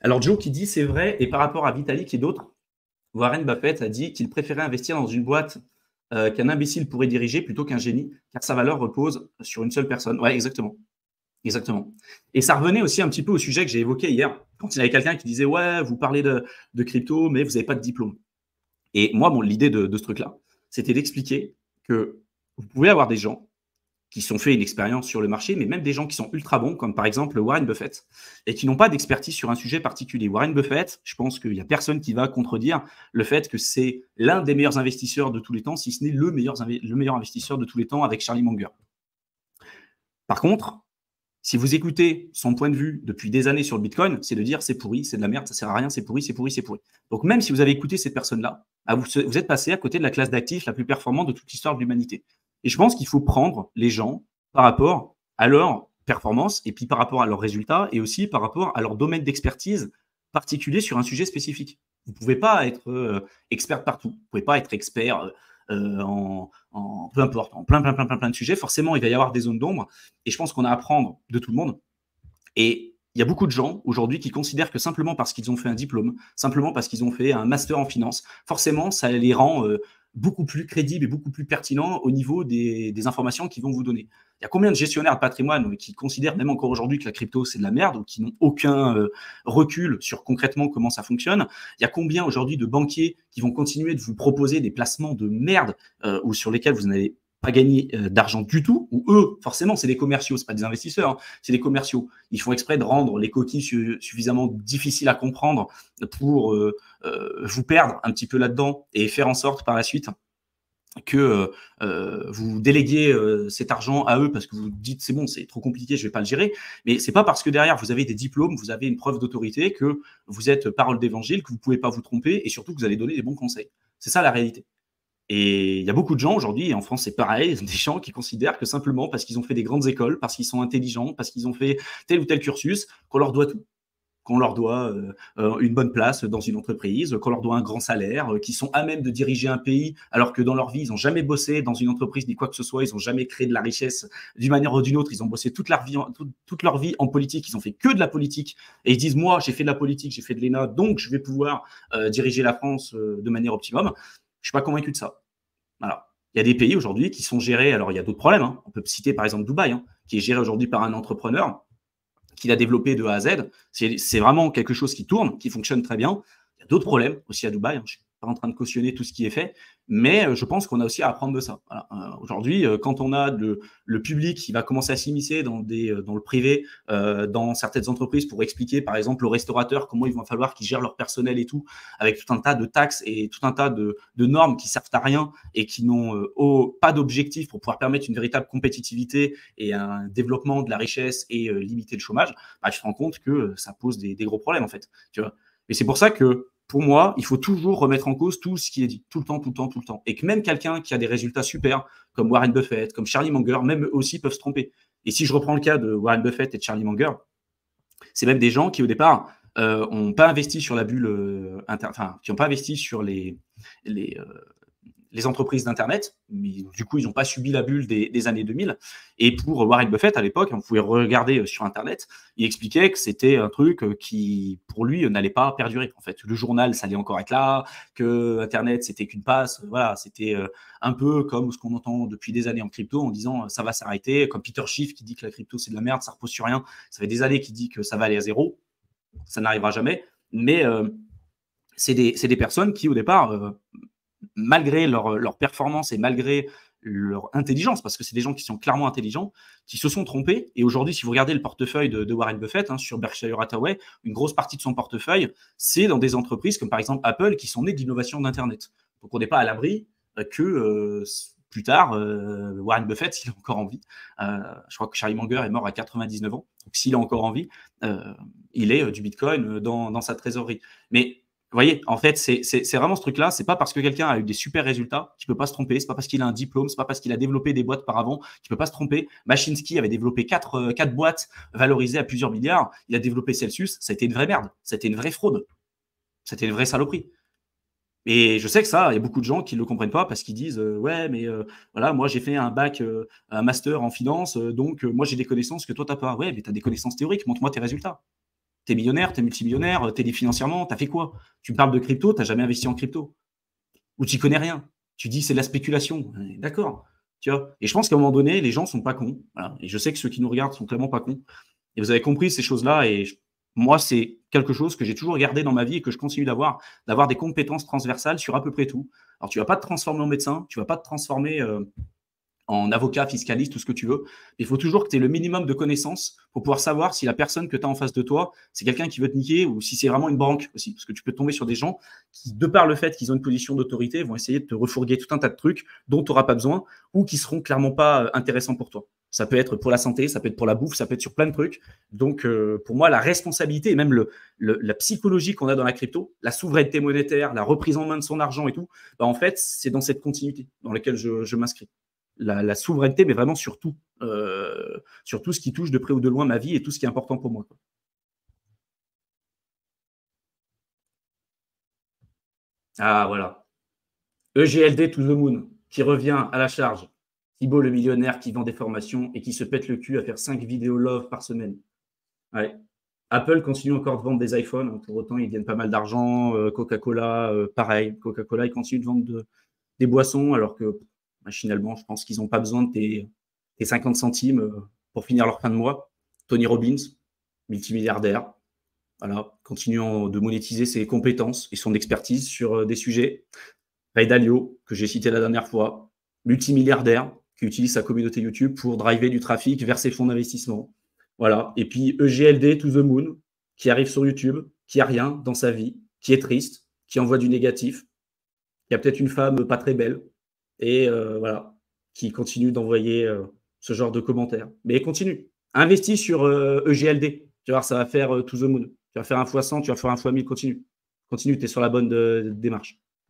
Alors Joe qui dit c'est vrai, et par rapport à Vitalik et d'autres, Warren Buffett a dit qu'il préférait investir dans une boîte qu'un imbécile pourrait diriger plutôt qu'un génie, car sa valeur repose sur une seule personne. Ouais, exactement. Exactement. Et ça revenait aussi un petit peu au sujet que j'ai évoqué hier, quand il y avait quelqu'un qui disait ouais, vous parlez de crypto, mais vous n'avez pas de diplôme. Et moi, l'idée de ce truc-là, c'était d'expliquer que vous pouvez avoir des gens qui sont fait une expérience sur le marché, mais même des gens qui sont ultra bons, comme par exemple Warren Buffett, et qui n'ont pas d'expertise sur un sujet particulier. Warren Buffett, je pense qu'il n'y a personne qui va contredire le fait que c'est l'un des meilleurs investisseurs de tous les temps, si ce n'est le meilleur investisseur de tous les temps avec Charlie Munger. Par contre, si vous écoutez son point de vue depuis des années sur le Bitcoin, c'est de dire c'est pourri, c'est de la merde, ça sert à rien, c'est pourri, c'est pourri, c'est pourri. Donc même si vous avez écouté cette personne-là, vous êtes passé à côté de la classe d'actifs la plus performante de toute l'histoire de l'humanité. Et je pense qu'il faut prendre les gens par rapport à leur performance et puis par rapport à leurs résultats et aussi par rapport à leur domaine d'expertise particulier sur un sujet spécifique. Vous ne pouvez pas être expert partout. Vous ne pouvez pas être expert peu importe, en plein de sujets. Forcément, il va y avoir des zones d'ombre. Et je pense qu'on a à apprendre de tout le monde. Et il y a beaucoup de gens aujourd'hui qui considèrent que simplement parce qu'ils ont fait un diplôme, simplement parce qu'ils ont fait un master en finance, forcément, ça les rend beaucoup plus crédibles et beaucoup plus pertinents au niveau des informations qu'ils vont vous donner. Il y a combien de gestionnaires de patrimoine qui considèrent même encore aujourd'hui que la crypto, c'est de la merde ou qui n'ont aucun recul sur concrètement comment ça fonctionne. Il y a combien aujourd'hui de banquiers qui vont continuer de vous proposer des placements de merde ou sur lesquels vous n'avez pas gagné d'argent du tout, ou eux, forcément, c'est des commerciaux, c'est pas des investisseurs, hein, c'est des commerciaux. Ils font exprès de rendre les coquilles suffisamment difficiles à comprendre pour vous perdre un petit peu là-dedans et faire en sorte par la suite que vous déléguez cet argent à eux parce que vous dites c'est bon, c'est trop compliqué, je vais pas le gérer. Mais c'est pas parce que derrière vous avez des diplômes, vous avez une preuve d'autorité que vous êtes parole d'évangile, que vous pouvez pas vous tromper et surtout que vous allez donner des bons conseils. C'est ça la réalité. Et il y a beaucoup de gens aujourd'hui, et en France c'est pareil, des gens qui considèrent que simplement parce qu'ils ont fait des grandes écoles, parce qu'ils sont intelligents, parce qu'ils ont fait tel ou tel cursus, qu'on leur doit tout. Qu'on leur doit une bonne place dans une entreprise, qu'on leur doit un grand salaire, qu'ils sont à même de diriger un pays, alors que dans leur vie, ils n'ont jamais bossé dans une entreprise ni quoi que ce soit, ils n'ont jamais créé de la richesse d'une manière ou d'une autre, ils ont bossé toute leur vie en politique, ils ont fait que de la politique, et ils disent, moi, j'ai fait de la politique, j'ai fait de l'ENA, donc je vais pouvoir diriger la France de manière optimum. Je ne suis pas convaincu de ça. Alors, il y a des pays aujourd'hui qui sont gérés, alors il y a d'autres problèmes, hein. On peut citer par exemple Dubaï, hein, qui est géré aujourd'hui par un entrepreneur qui l'a développé de A à Z. C'est vraiment quelque chose qui tourne, qui fonctionne très bien. Il y a d'autres problèmes aussi à Dubaï, hein. Je ne suis pas en train de cautionner tout ce qui est fait, mais je pense qu'on a aussi à apprendre de ça. Voilà. Aujourd'hui, quand on a le public qui va commencer à s'immiscer dans le privé, dans certaines entreprises pour expliquer, par exemple, aux restaurateurs comment il va falloir qu'ils gèrent leur personnel et tout, avec tout un tas de taxes et tout un tas de normes qui servent à rien et qui n'ont pas d'objectif pour pouvoir permettre une véritable compétitivité et un développement de la richesse et limiter le chômage, bah, tu te rends compte que ça pose des gros problèmes, en fait. Tu vois. Et c'est pour ça que pour moi, il faut toujours remettre en cause tout ce qui est dit, tout le temps, tout le temps, tout le temps. Et que même quelqu'un qui a des résultats super, comme Warren Buffett, comme Charlie Munger, même eux aussi peuvent se tromper. Et si je reprends le cas de Warren Buffett et de Charlie Munger, c'est même des gens qui, au départ, n'ont pas investi sur la bulle, qui n'ont pas investi sur les entreprises d'Internet, mais du coup, ils n'ont pas subi la bulle des années 2000. Et pour Warren Buffett, à l'époque, vous pouvez regarder sur Internet, il expliquait que c'était un truc qui, pour lui, n'allait pas perdurer. En fait, le journal, ça allait encore être là, que Internet, c'était qu'une passe. Voilà, c'était un peu comme ce qu'on entend depuis des années en crypto, en disant ça va s'arrêter, comme Peter Schiff qui dit que la crypto, c'est de la merde, ça repose sur rien. Ça fait des années qu'il dit que ça va aller à zéro. Ça n'arrivera jamais. Mais c'est des personnes qui, au départ, malgré leur performance et malgré leur intelligence, parce que c'est des gens qui sont clairement intelligents, qui se sont trompés. Et aujourd'hui, si vous regardez le portefeuille de Warren Buffett sur Berkshire Hathaway, une grosse partie de son portefeuille, c'est dans des entreprises comme par exemple Apple, qui sont nées de l'innovation d'Internet. Donc on n'est pas à l'abri que plus tard, Warren Buffett, s'il a encore en vie, je crois que Charlie Munger est mort à 99 ans, donc s'il a encore en vie, il est du Bitcoin dans sa trésorerie. Mais vous voyez, en fait, c'est vraiment ce truc-là. C'est pas parce que quelqu'un a eu des super résultats qu'il peut pas se tromper. C'est pas parce qu'il a un diplôme. C'est pas parce qu'il a développé des boîtes par avant qu'il peut pas se tromper. Machinsky avait développé quatre boîtes valorisées à plusieurs milliards. Il a développé Celsius. Ça a été une vraie merde. Ça a été une vraie fraude. C'était une vraie saloperie. Et je sais que ça, il y a beaucoup de gens qui ne le comprennent pas parce qu'ils disent ouais, mais voilà, moi j'ai fait un bac, un master en finance, donc moi j'ai des connaissances que toi t'as pas. Ouais, mais tu as des connaissances théoriques. Montre-moi tes résultats. Tu es millionnaire, tu es multimillionnaire, tu es financièrement, tu as fait quoi? Tu me parles de crypto, tu n'as jamais investi en crypto. Ou tu connais rien. Tu dis c'est de la spéculation. D'accord. Tu vois. Et je pense qu'à un moment donné, les gens sont pas cons. Voilà. Et je sais que ceux qui nous regardent sont clairement pas cons. Et vous avez compris ces choses-là. Et moi, c'est quelque chose que j'ai toujours gardé dans ma vie et que je continue d'avoir des compétences transversales sur à peu près tout. Alors, tu vas pas te transformer en médecin, tu vas pas te transformer en avocat, fiscaliste, tout ce que tu veux. Il faut toujours que tu aies le minimum de connaissances pour pouvoir savoir si la personne que tu as en face de toi, c'est quelqu'un qui veut te niquer ou si c'est vraiment une banque aussi. Parce que tu peux tomber sur des gens qui, de par le fait qu'ils ont une position d'autorité, vont essayer de te refourguer tout un tas de trucs dont tu n'auras pas besoin ou qui seront clairement pas intéressants pour toi. Ça peut être pour la santé, ça peut être pour la bouffe, ça peut être sur plein de trucs. Donc, pour moi, la responsabilité et même la psychologie qu'on a dans la crypto, la souveraineté monétaire, la reprise en main de son argent et tout, bah, en fait, c'est dans cette continuité dans laquelle je m'inscris. La souveraineté, mais vraiment sur tout ce qui touche de près ou de loin ma vie et tout ce qui est important pour moi. Ah, voilà. EGLD to the moon, qui revient à la charge. Thibaut le millionnaire qui vend des formations et qui se pète le cul à faire 5 vidéos love par semaine. Ouais. Apple continue encore de vendre des iPhones. Pour autant, ils gagnent pas mal d'argent. Coca-Cola, pareil. Coca-Cola, ils continuent de vendre des boissons alors que machinalement, je pense qu'ils n'ont pas besoin de tes 50 centimes pour finir leur fin de mois. Tony Robbins, multimilliardaire, voilà, continuant de monétiser ses compétences et son expertise sur des sujets. Ray Dalio, que j'ai cité la dernière fois, multimilliardaire, qui utilise sa communauté YouTube pour driver du trafic vers ses fonds d'investissement. Voilà. Et puis EGLD to the moon, qui arrive sur YouTube, qui a rien dans sa vie, qui est triste, qui envoie du négatif, qui a peut-être une femme pas très belle, et voilà, qui continue d'envoyer ce genre de commentaires. Mais continue. Investis sur EGLD. Tu vas voir, ça va faire to the moon. Tu vas faire un x100, tu vas faire un x1000, continue. Continue, tu es sur la bonne démarche.